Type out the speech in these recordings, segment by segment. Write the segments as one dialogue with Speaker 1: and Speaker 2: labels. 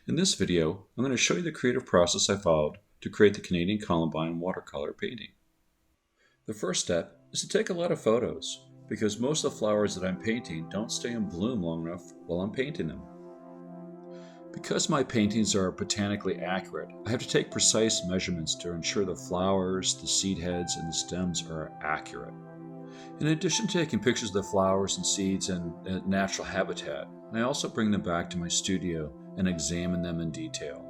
Speaker 1: In this video, I'm going to show you the creative process I followed to create the Canadian Columbine watercolor painting. The first step is to take a lot of photos, because most of the flowers that I'm painting don't stay in bloom long enough while I'm painting them. Because my paintings are botanically accurate, I have to take precise measurements to ensure the flowers, the seed heads, and the stems are accurate. In addition to taking pictures of the flowers and seeds in natural habitat, I also bring them back to my studio and examine them in detail.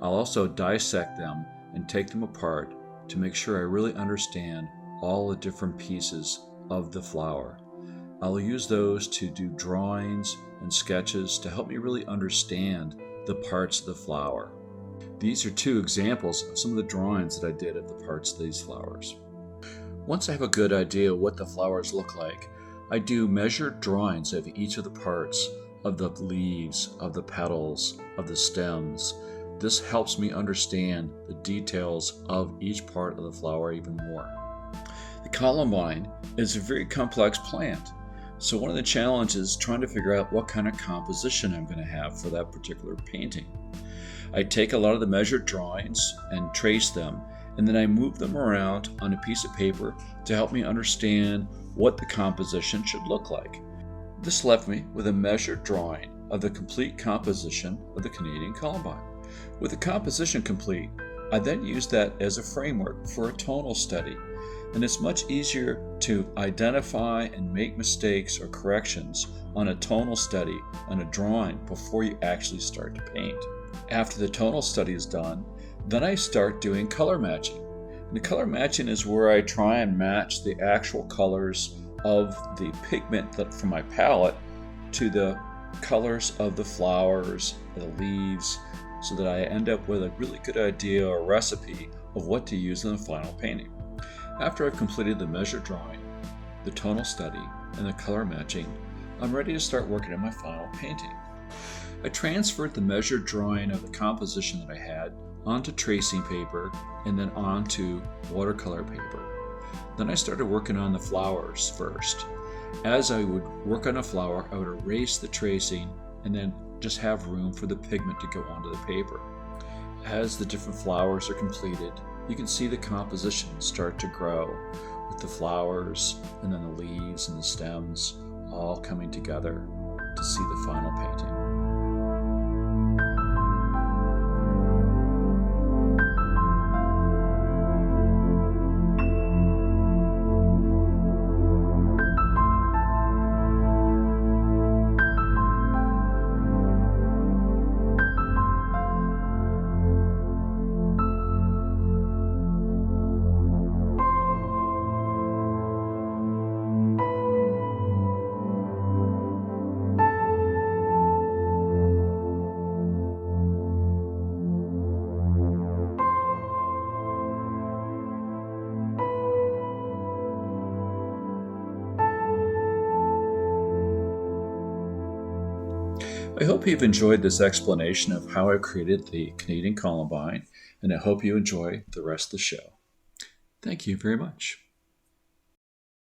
Speaker 1: I'll also dissect them and take them apart to make sure I really understand all the different pieces of the flower. I'll use those to do drawings and sketches to help me really understand the parts of the flower. These are two examples of some of the drawings that I did of the parts of these flowers. Once I have a good idea of what the flowers look like, I do measured drawings of each of the parts of the leaves, of the petals, of the stems. This helps me understand the details of each part of the flower even more. The columbine is a very complex plant, so one of the challenges is trying to figure out what kind of composition I'm going to have for that particular painting. I take a lot of the measured drawings and trace them, and then I move them around on a piece of paper to help me understand what the composition should look like. This left me with a measured drawing of the complete composition of the Canadian Columbine. With the composition complete, I then use that as a framework for a tonal study, and it's much easier to identify and make mistakes or corrections on a tonal study on a drawing before you actually start to paint. After the tonal study is done, then I start doing color matching. And the color matching is where I try and match the actual colors of the pigment from my palette to the colors of the flowers, the leaves, so that I end up with a really good idea or recipe of what to use in the final painting. After I've completed the measured drawing, the tonal study, and the color matching, I'm ready to start working on my final painting. I transferred the measured drawing of the composition that I had onto tracing paper and then onto watercolor paper. Then I started working on the flowers first. As I would work on a flower, I would erase the tracing and then just have room for the pigment to go onto the paper. As the different flowers are completed, you can see the composition start to grow with the flowers and then the leaves and the stems all coming together to see the final painting. I hope you've enjoyed this explanation of how I created the Canadian Columbine, and I hope you enjoy the rest of the show. Thank you very much.